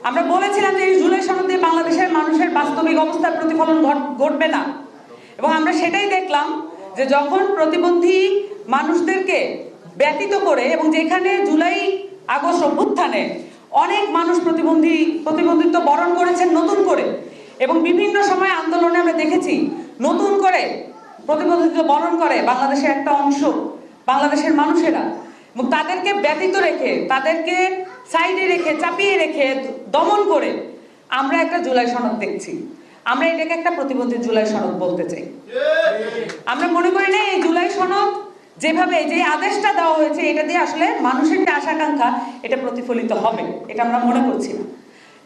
আমরা বলেছিলাম যে এই জুলাই সনদে বাংলাদেশের মানুষের বাস্তবিক অবস্থার প্রতিফলন ঘটবে না, এবং আমরা সেটাই দেখলাম যে যখন প্রতিবন্ধী মানুষদেরকে ব্যতীত করে, এবং যেখানে জুলাই আগস্ট অভ্যুত্থানে অনেক মানুষ প্রতিবন্ধিত্ব বরণ করেছেন নতুন করে, এবং বিভিন্ন সময় আন্দোলনে আমরা দেখেছি নতুন করে প্রতিবন্ধিত্ব বরণ করে বাংলাদেশের একটা অংশ, বাংলাদেশের মানুষেরা, এবং তাদেরকে ব্যতীত রেখে, তাদেরকে সাইডে রেখে, চাপিয়ে রেখে, দমন করে আমরা একটা জুলাই সনদ দেখছি। আমরা এটাকে একটা প্রতিবন্ধী জুলাই সনদ বলতে চাই। আমরা মনে করি না এই জুলাই সনদ যেভাবে যে আদেশটা দেওয়া হয়েছে এটা দিয়ে আসলে মানুষের যে আশাকাঙ্ক্ষা এটা প্রতিফলিত হবে, এটা আমরা মনে করছি না।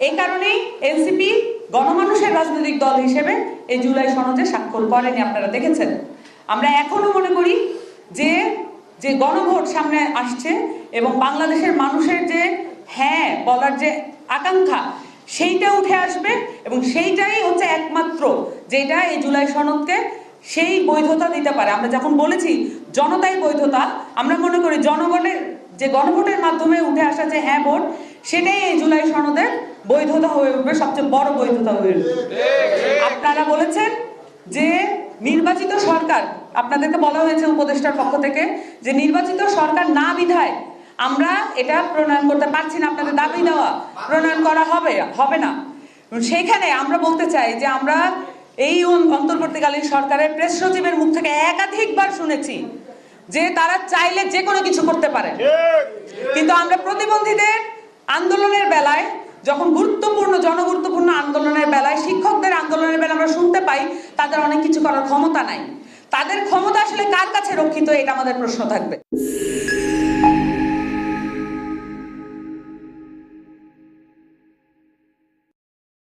এই কারণেই এনসিপি গণমানুষের রাজনৈতিক দল হিসেবে এই জুলাই সনদে স্বাক্ষর করেনি, আপনারা দেখেছেন। আমরা এখনো মনে করি যে যে গণভোট সামনে আসছে এবং বাংলাদেশের মানুষের যে হ্যাঁ বলার যে আকাঙ্ক্ষা সেইটা উঠে আসবে, এবং সেইটাই হচ্ছে একমাত্র যেটা এই জুলাই সনদকে সেই বৈধতা দিতে পারে। আমরা যখন বলেছি জনতাই বৈধতা, আমরা মনে করি জনগণের যে গণভোটের মাধ্যমে উঠে আসা যে হ্যাঁ ভোট, সেটাই এই জুলাই সনদের বৈধতা হয়ে উঠবে, সবচেয়ে বড় বৈধতা হয়ে উঠবে। আপনারা বলেছেন যে নির্বাচিত সরকার, আপনাদেরকে বলা হয়েছে উপদেষ্টার পক্ষ থেকে যে নির্বাচিত সরকার না বিধায় আমরা এটা প্রণয়ন করতে পারছি না, আপনাদের দাবি দেওয়া প্রণয়ন করা হবে না। সেখানে আমরা বলতে চাই যে আমরা এই অন্তর্বর্তীকালীন সরকারের প্রেস সচিবের মুখ থেকে একাধিকবার শুনেছি যে তারা চাইলে যে কোনো কিছু করতে পারে, কিন্তু আমরা প্রতিবন্ধীদের আন্দোলনের বেলায়, যখন জনগুরুত্বপূর্ণ আন্দোলনের বেলায়, শিক্ষকদের আন্দোলনের বেলায় আমরা শুনতে পাই তাদের অনেক কিছু করার ক্ষমতা নাই। তাদের ক্ষমতা আসলে কার কাছে রক্ষিত, এটা আমাদের প্রশ্ন থাকবে।